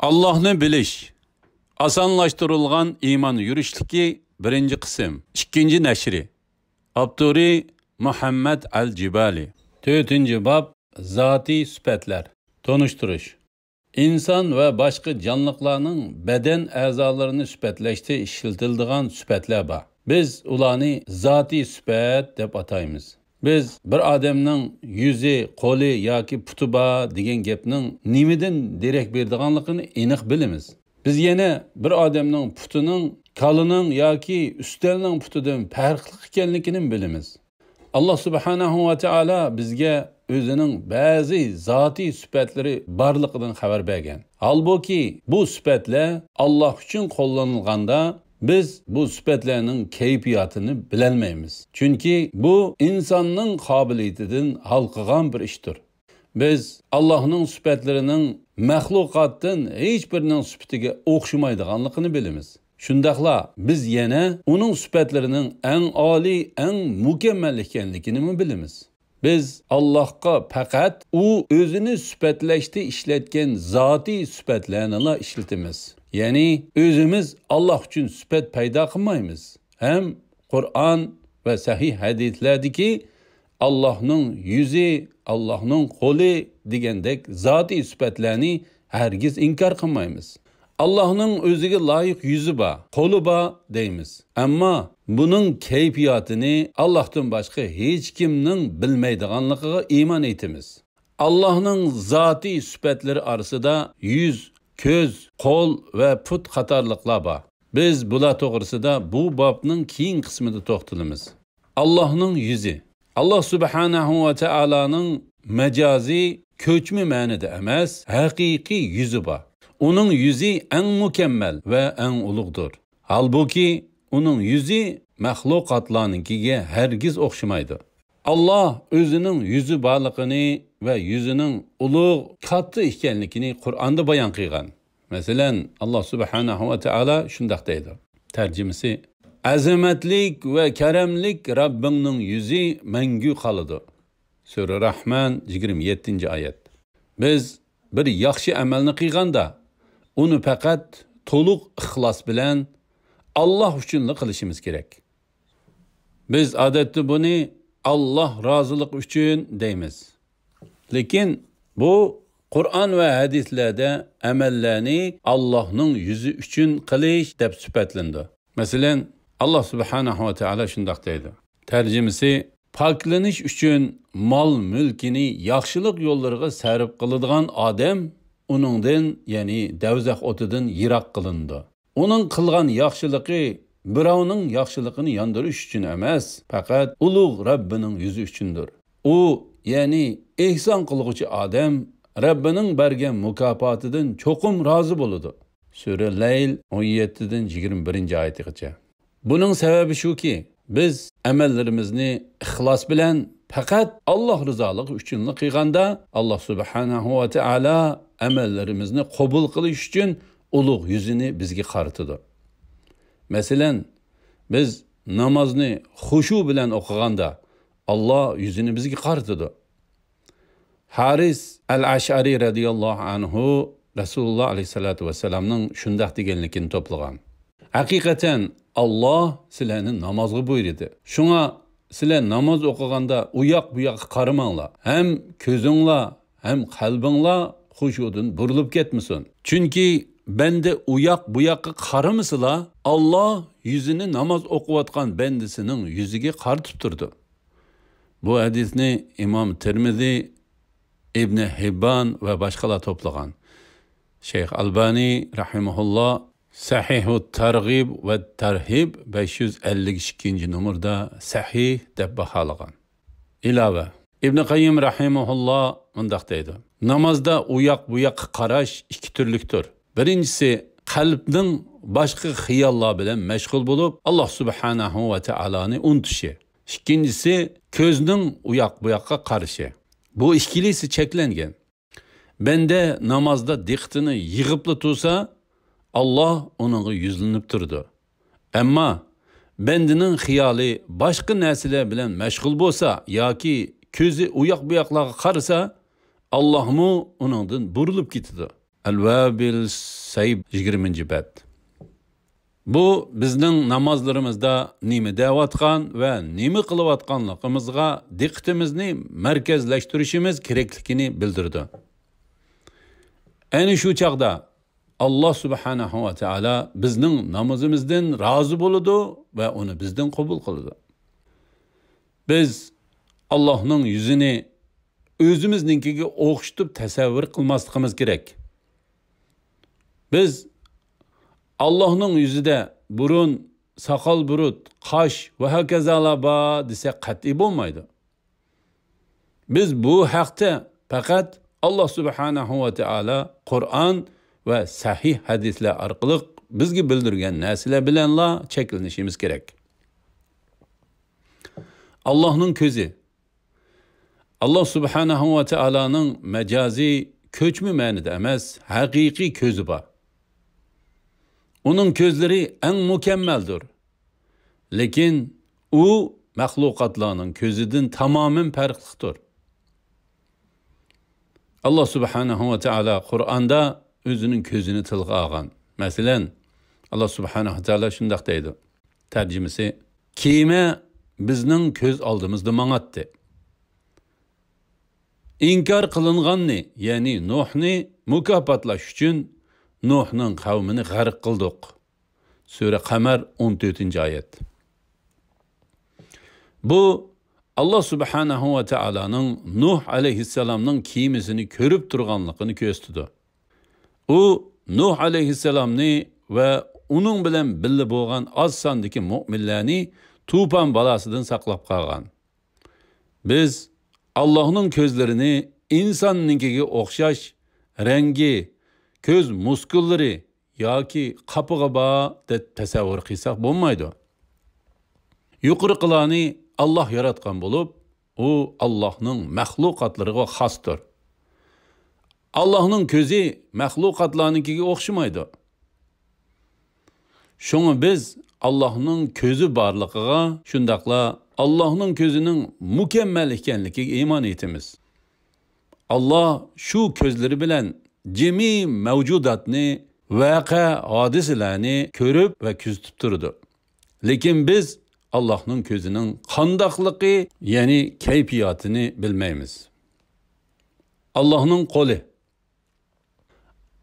Allah'ını bilish. Asonlashtirilgan iymon yurishligi birinchi qism. Ikkinchi nashri. Abduri Muhammad al-Jibali. 4-bab Zati sifatlar. Tonushtirish. İnsan ve başka canlılarning beden a'zolarini sifatlashda ishlatiladigan sifatlar bor. Biz ularni zati sifat deb ataymiz. Biz bir odamning yuzi, qo'li yoki puti bor degan gapning nimadan derak beradiganligini aniq bilamiz. Biz yana bir odamning putining, kalining yoki ustalning putidan farqli ekanligini bilamiz. Allah subhanahu va taolo bizga o'zining ba'zi zoti sifatlari borligidan xabar bergan. Halbuki bu sifatlar Alloh uchun qo'llanilganda biz bu sifatlarning kayfiyatini bilolmaymiz. Chunki bu insonning qobiliyatidan halqagan bir ishdir. Biz Allohning sifatlarining maxluqotdan hech birining sifatiga o'xshamaydiganligini bilamiz. Shundaqla biz yana uning sifatlarining eng oliy, eng mukammal ekanligini bilamiz. Biz Allohga faqat u o'zini sifatlashda ishlatgan zoti sifatlarni ishlatamiz. Ya'ni o'zimiz Alloh uchun sifat paydo qilmaymiz. Ham Qur'on va sahih hadislardagi Allohning yuzi, Allohning qo'li degandek zoti sifatlarni hargiz inkor qilmaymiz. Allohning o'ziga loyiq yuzi bor, qo'li bor deymiz. Ammo buning kayfiyatini Allohdan boshqa hech kimning bilmaydiganligiga iymon etamiz. Allohning zoti sifatlari orasida yuz, ko'z, qo'l va put qatorliqlar bor. Biz bular to'g'risida bu bobning keyingi qismida to'xtalamiz. Allohning yuzi. Alloh subhanahu va taoloning majoziy ko'chma ma'noda emas, haqiqiy yuzi bor. Uning yuzi eng mukammal va eng ulug'dir. Halbuki uning yuzi maxluqotlarninkiga hargiz o'xshamaydi. Alloh o'zining yuzi borligini va yuzining ulug', katta ekanligini Qur'onda bayon qilgan. Masalan, Alloh subhanahu va taolo shunday deydi. Tarjimasi: azamatlik va karamlik Rabbingning yuzi mangu qoladi. Sura Rahman 27-oyat. Biz bir yaxshi amalni qilganda uni faqat to'liq ixlos bilan Alloh uchun qilishimiz kerak. Biz odatda buni Alloh rozilik uchun deymiz. Lekin bu Qur'on va hadislarda amallarni Allohning yuzi uchun qilish deb sifatlandi. Masalan, Alloh subhanahu va taolo shunday deydi. Tarjimasi: poklanish uchun mol-mulkini yaxshilik yo'llariga sarf qiladigan odam uningdan, ya'ni davzax o'tidan yiroq qilindi. Uning qilgan yaxshiligi birovning yaxshiligini yondirish uchun emas, faqat ulug' Rabbining yuzi uchundir. U, ya'ni ehson qilguvchi odam Rabbining bergan mukofotidan cho'qim rozi bo'ladi. Sura Layl 17-21-oyatgacha. Buning sababi shuki, biz amallarimizni ixlos bilan faqat Alloh rizoligi uchun qilganda, Alloh subhanahu va taolo amallarimizni qabul qilish uchun ulug' yuzini bizga qaratadi. Masalan, biz namozni xushu bilan o'qiganda Alloh yuzini bizga qaratadi. Haris al-Ash'ari radhiyallohu anhu Rasululloh alayhisolatu vasallamning shunday deganligini to'plagan. Haqiqatan Alloh sizlarni namozga buyurdi. Shunga sizlar namoz o'qiganda u yoq bu yoqqa qaramanglar. Ham ko'zinglar, ham qalbinglar xushudan burilib ketmasin. Chunki bende u yoq bu yoqqa qaramasizlar, Alloh yuzini namoz o'qiyotgan bendisining yuziga qaratib turdi. Bu hadisni Imom Tirmizi, Ibn Hibban va boshqalar to'plagan. Shayx Albani rahimahulloh Sahihut Targ'ib va Tarhib 552-numurda sahih deb baholagan. Ilova Ibn Qayyim rahimahulloh mundaq deydi. Namozda u yoq bu yoqqa qarash ikki turlikdir. Birinchisi qalbning boshqa xiyollar bilan mashg'ul bo'lib, Alloh subhanahu va taoloni unutishi. Ikkinchisi ko'zning u yoq bu yoqqa qarashi. Bu ikkilisi cheklangan. Bende namozda diqqatini yig'ibli tursa, Alloh uninga yuzlanib turdi. Ammo bendining xiyoli boshqa narsalar bilan mashg'ul bo'lsa yoki ko'zi u yoq bu yoqlarga qarasa, Allohmu uningdan burilib ketadi. Al-Vabil Sayb 20. bab. Bu bizning namozlarimizda nima deyotgan va nima qilayotganligimizga diqqatimizni markazlashtirishimiz kerakligini bildirdi. Ayni shu chaqda Allah subhanahu va taala bizning namozimizdan rozi bo'ladi va uni bizdan qabul qiladi. Biz Allohning yuzini o'zimizninkiga o'xshatib tasavvur qilmasligimiz kerak. Biz Allohning yuzida burun, soqol burut, qosh va hokazolar bor desak qat'iy bo'lmaydi. Biz bu haqda faqat Allah subhanahu va taala Qur'on va sahih hadislar orqali bizga bildirgan narsalar bilanla cheklanishimiz kerak. Allohning ko'zi. Allah subhanahu va taolaning majoziy ko'chma ma'noda emas, haqiqiy ko'zi bor. Uning ko'zlari eng mukammaldir. Lekin u mahluqotlarning ko'zidan tamoman farqlidir. Allah subhanahu va taala Qur'onda o'zining ko'zini tilga olgan. Masalan, Allah subhanahu va taala shunday deydi. Tarjimasi: "Kema bizning ko'z oldimizda mang'atdi. İnkar qilinganni, ya'ni Nuhni mukofotlash uchun Nuhning qavmini g'arq qildik." Sura Qamar 14-oyat. Bu Allah subhanahu va taolaning Nuh alayhissalomning kiyimisini ko'rib turganligini ko'rsatdi. U Nuh alayhissalomni va uning bilan birga bo'lgan oz sondagi mu'minlarni tufon balosidan saqlab qolgan. Biz Allohning ko'zlarini insonninkiga o'xshash rangi, ko'z muskullari yoki qapig'i bor deb tasavvur qilsak bo'lmaydi. Yuqoriqilani Allah yaratgan bo'lib, u Allohning mahluqotlariga xosdir. Allohning ko'zi mahluqotlarnikiga o'xshamaydi. Shunga biz Allohning ko'zi borligiga, shundaqla Allohning ko'zining mukammal ekanligiga iymon etamiz. Allah shu ko'zlari bilan jami mavjudotni, vaqa hodisalarni ko'rib va kuzatib turdi. Lekin biz Allohning ko'zining qandoqligi, ya'ni kayfiyatini bilmaymiz. Allohning qo'li.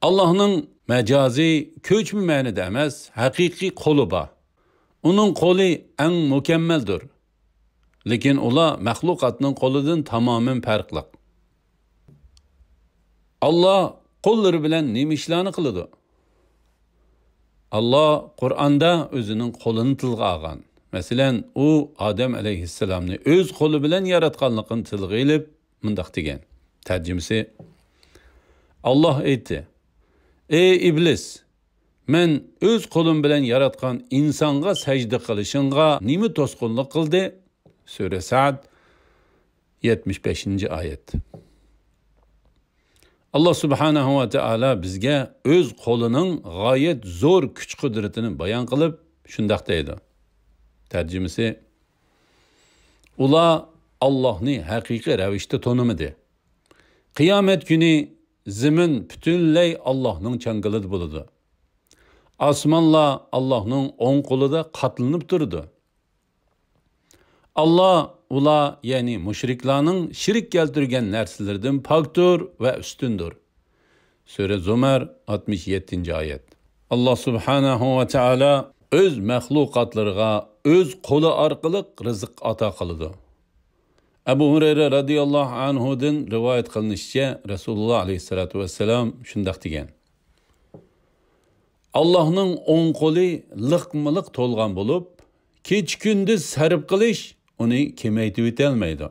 Allohning majoziy ko'chma ma'noda emas, haqiqiy qo'li bor. Uning qo'li eng mukammaldir. Lekin ular mahluqotning qo'lidan tamoman farqli. Allah qo'llari bilan nima ishlarni qiladi? Allah Qur'onda o'zining qo'lini tilga olgan. Masalan, u Odam alayhissalomni o'z qo'li bilan yaratganligini tilga olib, mundaq degan. Tarjimasi: Allah aytdi: "Ey iblis, men o'z qo'lim bilan yaratgan insonga sajda qilishingga nima to'sqinlik qildi?" Sura Sa'd 75-oyat. Allah subhanahu va taala bizga o'z qo'lining g'oyat zo'r kuch-qudratini bayon qilib, shundaq deydi. Tarjimasi: ular Allohni haqiqiy ravishda tanimadi. Qiyomat kuni zamin butunlay Allohning changilida bo'ladi. Osmonlar Allohning o'ng qo'lida qatlanib turdi. Allah ular, ya'ni mushriklarning shirk keltirgan narsalardan pokdir va ustundir. Sura Zumar 67-oyat. Allah subhanahu va taala o'z mahluqotlariga o'z qo'li orqali rizq ato qiladi. Abu Hurayra radhiyallohu anhudan rivoyat qilinishicha, Rasululloh alayhisolatu vassalam shundaq degan: Allohning o'ng qo'li liqmiliq to'lgan bo'lib, kech-kunduz sarf qilish uni kemaytirib o'tolmaydi.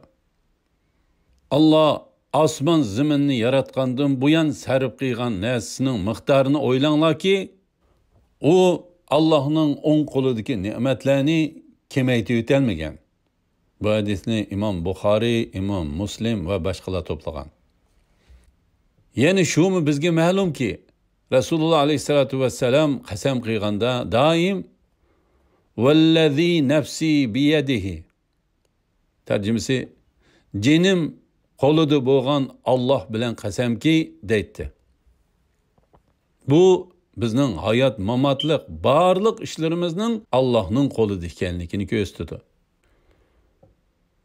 Allah osmon zaminni yaratgandan buyon sarf qilgan narsasining miqdorini o'ylanglarki, u Allohning o'ng qo'lidagi ne'matlarni kemaytirib o'tolmagan. Bu hadisni Imom Buxoriy, Imom Muslim va boshqalar to'plagan. Ya'ni shumi bizga ma'lumki, Rasululloh alayhisolatu vassalam qasam qilganda doim "Vallazi nafsi biyadihi", tarjimasi "Jinim qo'lida bo'lgan Alloh bilan qasamki" deydi. Bu bizning hayot mamotliq barliq ishlarimizning Allohning qo'lida ekanligini ko'rsatadi.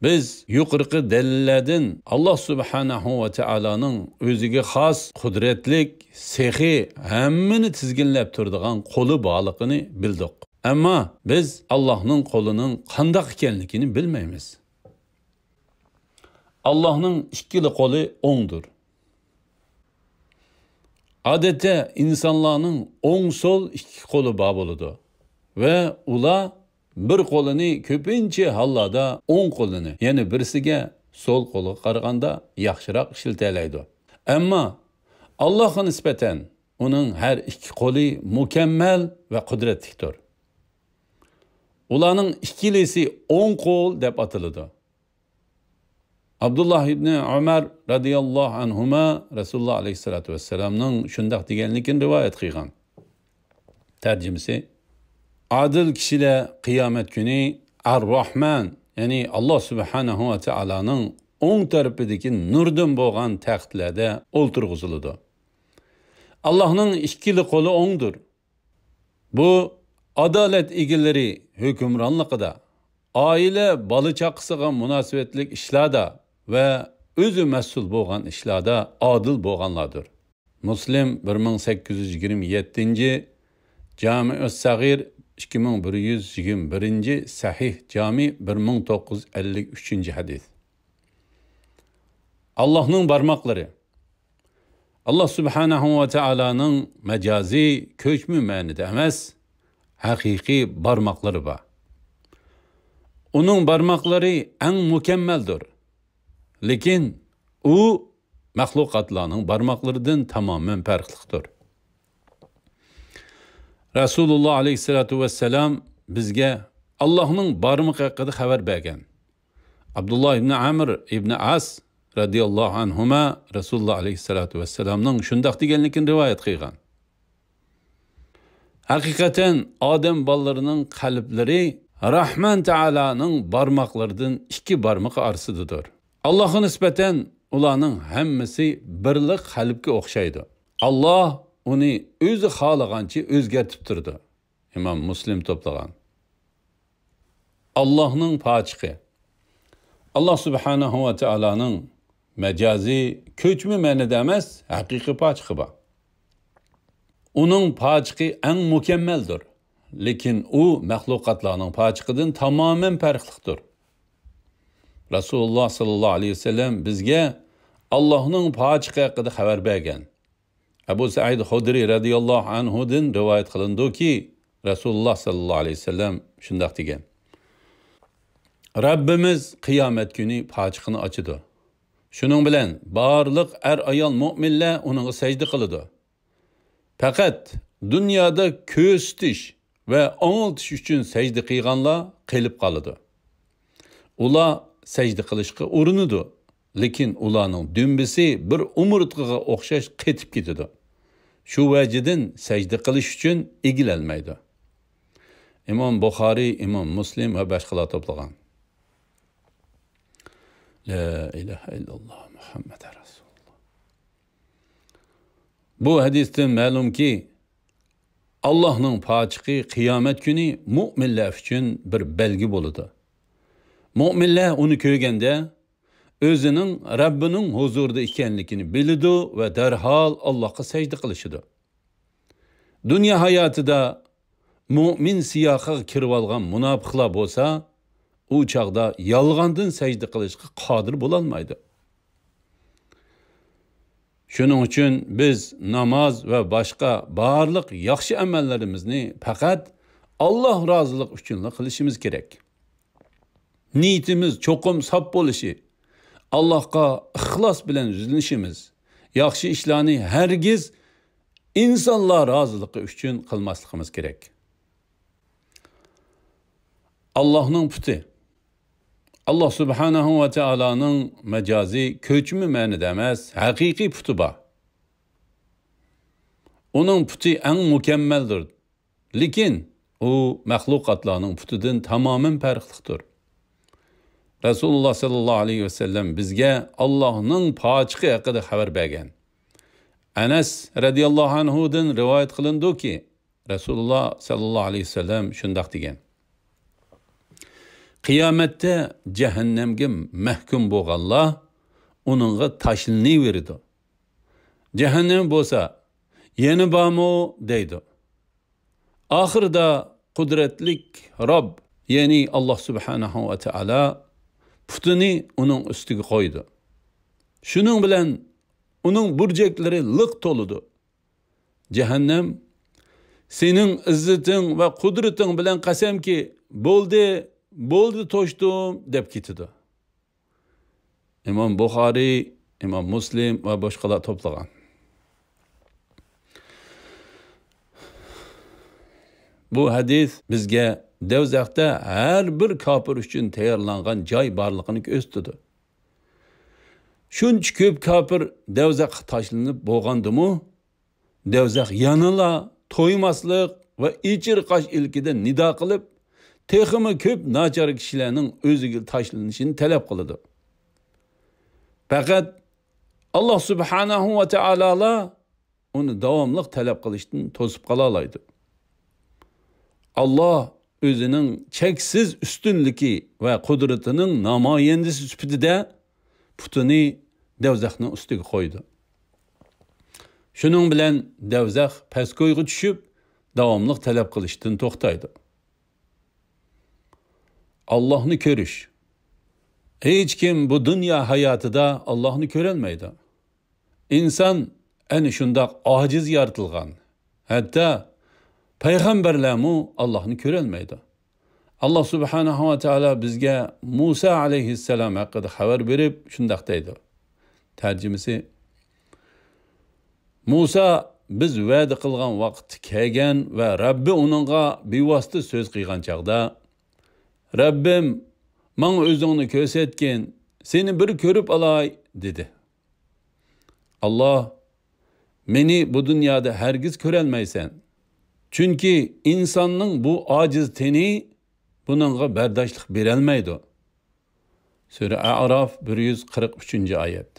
Biz yuqorqi dalillardan Alloh subhanahu va taoloning o'ziga xos qudratlik, sehi, hammani tizginlab turadigan qo'li borligini bildik. Ammo biz Allohning qo'lining qanday ekanligini bilmaymiz. Allohning ikkili qo'li o'ngdir. Adette insanların o'ng sol ikki qo'li bor bo'ladi ve ular bir qo'lini ko'pincha hollarda o'ng qo'lini, ya'ni birisiga sol qo'li qaraganda yaxshiroq ishlatalaydi. Ammo Allohga nisbatan uning har ikki qo'li mukammal va qudratlidir. Ularning ikkilisi o'ng qo'l deb ataladi. Abdullah ibn Umar radıyallahu anhuma Resulullah aleyhissalatu vesselam'ның şundaq deganligini rivoyat qilgan. Tarjimasi: adil kishilar qiyomat kuni Ar-Rahman, ya'ni Alloh subhanahu va taoloning o'ng tarafidagi nurdan bo'lgan taxtlarda o'ltirg'iziladi. Allohning ikkili qo'li o'ngdir. Bu adolat egalari hukmronligida, oila bola chaqasiga munosabatlik ishlarda ve özü məsul bo'lgan ishlarda adil bo'lganlardir. Muslim 1827, Jami-us Sagir 2121, Sahih Jami 1953 hadis. Allah'ның barmaqları. Allah subhanahu ve taola'nın mecazi köçmü ma'nida emas, haqiqiy barmaqları var. Onun barmaqları en mükemmeldir. Lekin u mahlukatlarning barmoqlaridan tamamen farklıdır. Resulullah aleyhissalatu vesselam bizge Allah'ның barmoq haqida xabar bergan. Abdullah ibn Amr ibn As radıyallahu anhuma Resulullah aleyhissalatu vesselam'ның şundaq deganligini rivoyat qilgan. Hakikaten Adem balalarının qalblari Rahman Teala'nın barmoqlaridan ikki barmoq arasıdadır. Allah'a nispeten ularning hammasi birlik qalbga o'xshaydi. Allah uni o'zi xohlagancha o'zgartib turdi. İmam Muslim to'plagan. Allah'ның pochiqi. Allah subhanahu va taoloning majozi ko'chma ma'nida emas, haqiqiy pochiqi bor. Uning pochiqi eng mukammaldir. Lekin u mahluqotlarning pochiqidan tamamen farqlidir. Resulullah sallallahu aleyhi ve sellem bizge Allah'ның pochiqi haqida xabar bergan. Abu Sa'id Hudri radıyallahu anhudan rivayet qilindi ki Resulullah sallallahu aleyhi ve sellem shundaq degan. Rabbimiz qiyomat kuni pochiqini ochadi. Shuning bilan barliq ayol mu'minlar unga sajda qiladi. Faqat dunyoda ko'stish va o'ngiltish uchun sajda qilganlar qilib qoladi. Ular secde qilishga urinadi, lekin ularning dümbisi bir umurtqaga o'xshash qetib ketadi. Shu vajidan secde qilish uchun egilolmaydi. İmam Buxoriy, İmam Muslim va boshqalar to'plagan. La ilaha illalloh Muhammad Rasululloh. Bu hadisdan ma'lumki, Allohning pochiqi qiyomat kuni mu'minlar uchun bir belgi bo'ladi. Mu'minlar uni ko'rganda o'zining Rabbining huzurida ekanligini biladi va darhol Allohga sajda qilishadi. Dunyo hayotida mu'min siyohiga kirib olgan munofiqlar bo'lsa, u chaqda yolg'ondan sajda qilishga qodir bo'la olmaydi. Shuning uchun biz namoz va boshqa barliq yaxshi amallarimizni faqat Alloh roziligi uchun qilishimiz kerak. Niyetimiz çokum sap bo'lishi, Allohga ixlos bilan yuzlanishimiz, yaxshi ishlarni hargiz insonlar roziligi uchun qilmasligimiz kerak. Allohning puti. Allah subhanahu va taoloning majozi ko'chmi ma'nida emas, haqiqiy puti bor. Uning puti eng mukammaldir. Lekin u mahluqotlarning putidan tamamen farqlidir. Resulullah sallallahu aleyhi ve sellem bizge Allah'ның pochiqi haqida xabar bergan. Anas radiyallohu anhudan rivoyat qilindiki, Rasululloh sallallohu alayhi vasallam shundoq degan: qiyomatda jahannamga mahkum bo'lganlar uningga tashlanaveradi. Jahannam bo'lsa, yana bormi deydi. Oxirida qudratlik Rob, ya'ni Alloh subhanahu va taolo putini uning ustiga qo'ydi. Shuning bilan uning burjaklari liq to'lidi. Jahannam sening izzating va qudrating bilan qasamki, bo'ldi to'shdim deb ketdi. Imom Buxoriy, Imom Muslim va boshqalar to'plagan. Bu hadis bizga Devzaqda her bir kafir uchun tayyorlangan joy borligini ko'rsatdi. Shuncha ko'p kafir Devzaqqa tashlanib bo'lgandimi, Devzaq yanala to'ymaslik va ichirqash ilkida nido qilib, texmi ko'p nachar kishilarning o'ziga tashlanishini talab qildi. Faqat Alloh subhanahu va taolo uni davomli talab qilishdan to'sib qola oladi. Allah o'zining cheksiz ustunligi va qudratining namoyandasi sifatida putini Devzaqning ustiga qo'ydi. Shuning bilan Devzaq pastgo'yga tushib, davomli talab qilishdan to'xtaydi. Allohni ko'rish. Hech kim bu dunyo hayotida Allohni ko'rolmaydi. İnsan ana shundoq ojiz yaratilgan. Hatto payg'ambarlarmu Allohni ko'rolmaydi. Alloh subhanahu va taolo bizga Musa alayhissalom haqida xabar berib shundoq deydi. Tarjimasi: Musa biz va'da qilgan vaqt kelgan va Rabbi uningga bevosita so'z qilgan chaqda, Rabbim menga o'zingni ko'rsatgin, seni bir ko'rib olay dedi. Allah, meni bu dunyoda hargiz ko'rolmaysan. Chunki insonning bu ojiz teni buningga bardoshlik berolmaydi. Sura A'rof 143-oyat.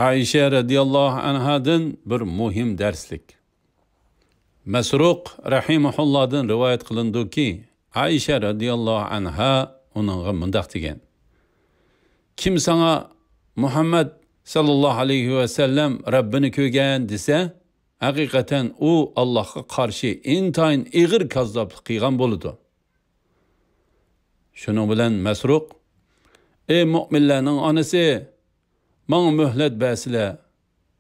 Aisha radiyallohu anhadan bir muhim darslik. Masruq rahimahullohdan rivoyat qilindiki, Aisha radiyallohu anha uningga mundoq degan: kim sana Muhammad sallallohu alayhi va sallam Rabbini ko'rgan desa, haqiqatan u Allohga qarshi intayin ig'ir kazzoblik qilgan bo'ladi. Shuning bilan Masruq: ey mu'minlarning onasi, menga muhlat bersizlar,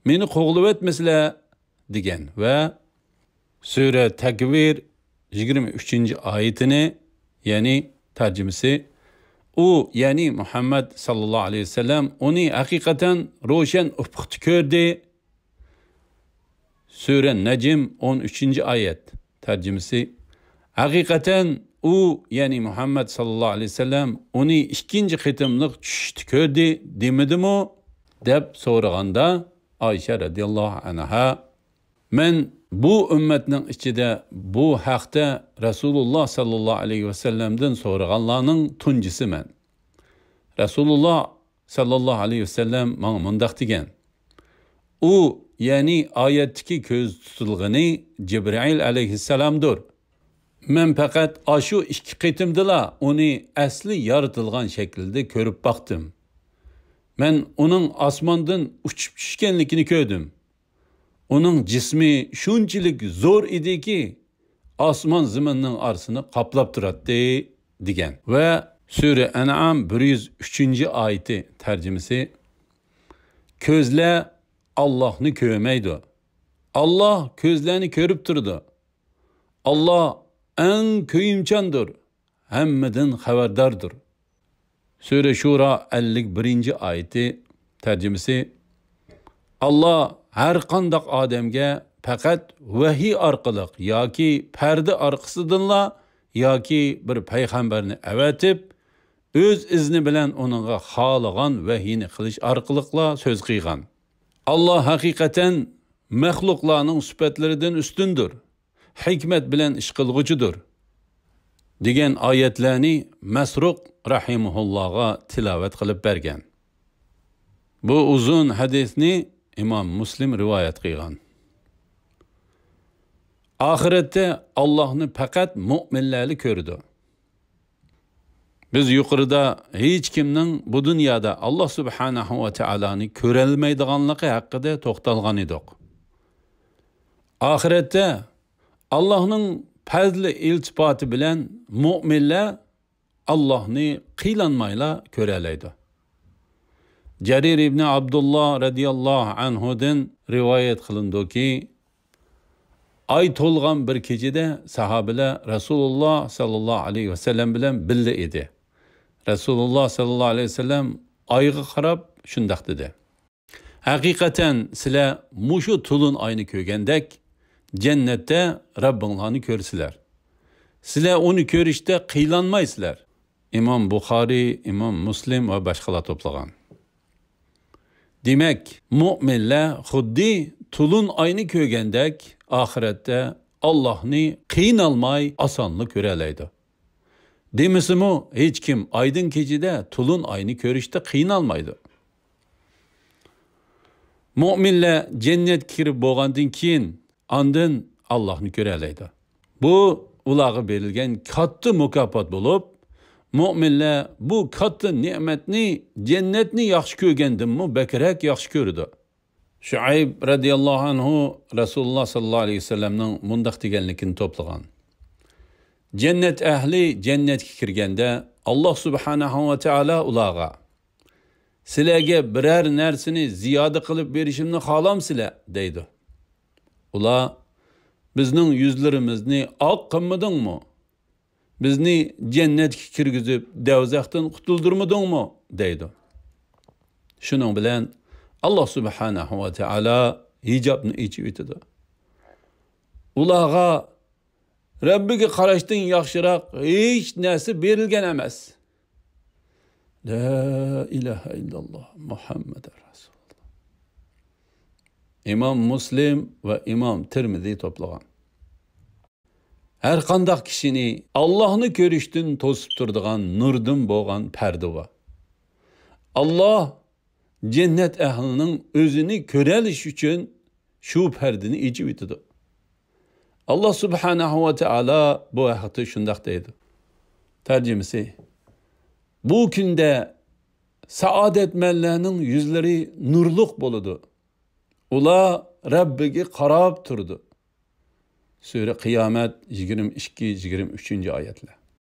meni qo'g'lib etmasizlar degan va Sura Takvir 23-oyatini, ya'ni tarjimasi, u ya'ni Muhammad sallallohu alayhi vasallam uni haqiqatan ro'shan ufqda ko'rdi. Sura Najm 13-oyat tarjimasi, haqiqatan u ya'ni Muhammad sallallohu alayhi vasallam uni ikkinchi qitimliq tushdi ko'rdi demidimi deb so'raganda, Aisha radhiyallohu anha: men bu ummatning ichida bu haqda Rasululloh sallallohu alayhi vasallamdan so'raganlarning tunjisiman. Rasululloh sallallohu alayhi vasallam menga mundoq degan: u ya'ni oyatdagi ko'z tutilgani Jibril alayhissalomdir. Men faqat shu ikki qitimdala uni asli yaratilgan shaklda ko'rib baqdim. Men uning osmondan uchib tushganligini ko'rdim. Uning jismi shunchalik zo'r ediki, osmon zaminning orasini qoplab turadi degan. Va Sura An'am 103-oyati tarjimasi: ko'zlar Allohni ko'rmaydi. Alloh ko'zlarni ko'rib turdi. Alloh eng ko'yimchandir, hammadan xabardordir. Sura Shura 51-oyati tarjimasi: Alloh har qanday odamga faqat vahiy orqali yoki parda orqasidanla yoki bir payg'ambarni avatib, o'z izni bilan uningga xohlagan vahiyni qilish orqaliqla so'z qilgan. Alloh haqiqatan maxluqlarning sifatlaridan ustundir, hikmat bilan ish qilg'uchidir degan oyatlarni Masruq rahimahullohga tilovat qilib bergan. Bu uzun hadisni imom Muslim rivoyat qilgan. Oxiratda Allohni faqat mu'minlar ko'rdi. Biz yuqorida hech kimning bu dunyoda Alloh subhanahu va taoloni ko'rolmaydiganligi haqida to'xtalgan edik. Oxiratda Allohning fazli iltifoti bilan mu'minlar Allohni qiylanmayla ko'ralaydi. Jarir ibn Abdullah radiyallohu anhudan rivoyat qilindiki, ay to'lgan bir kechada sahobalar Rasululloh sallallohu alayhi vasallam bilan birga edi. Rasululloh sallallohu alayhi vasallam ayga qarab shundoq dedi: haqiqatan sizlar mushu tulun ayni ko'rgandek jannatda Rabbinglarni ko'rsizlar. Sizlar uni ko'rishda qiylanmaysizlar. İmam Buxoriy, İmam Muslim va boshqalar to'plagan. Demak, mu'minlar xuddi tulun ayni ko'rgandek oxiratda Allohni qiynalmay osonli ko'ralaydi. Demisimi, hech kim aydın kechida tulun ayni ko'rishda qiynalmaydi. Mu'minlar jannatga kirib bo'lgandan keyin ondan Allohni ko'ralaydi. Bu ularga berilgan katta mukofot bo'lib, mu'minlar bu katta ne'matni, jannatni yaxshi ko'rgandimi, bakrak yaxshi ko'rdi. Shuayb radiyallohu anhu Rasululloh sallallohu alayhi vasallamning mundaq deganligini to'plagan. Jannat ahli jannatga kirganda Alloh subhanahu va taolo ularga: "Sizlarga biror narsani ziyoda qilib berishimni xohlamsizlar?" deydi. Ular: "Bizning yuzlarimizni oq qilmadingmi? Bizni jannatga kirgizib, davzaxdan qutuldurmadingmi?" deydi. Shuning bilan Alloh subhanahu va taolo hijobni ochib o'tadi. Ularga Rabbiga qarashdan yaxshiroq hech narsa berilgan emas. La ilaha illalloh Muhammadur Rasululloh. İmam Muslim va İmam Tirmiziy to'plagan. Her qandaq kishini Allohni ko'rishdan to'sib turadigan nurdan bo'lgan parda va Alloh jannat ahlining o'zini ko'ralish uchun shu pardani ochib o'tadi. Allah subhanahu va taolo bu haqda shundoq deydi. Tarjimasi: bu kunda saodatmanlarning yuzlari nurliq bo'ladi. Ular Rabbiga qarab turdi. Sura Qiyomat 22-23 oyatlar.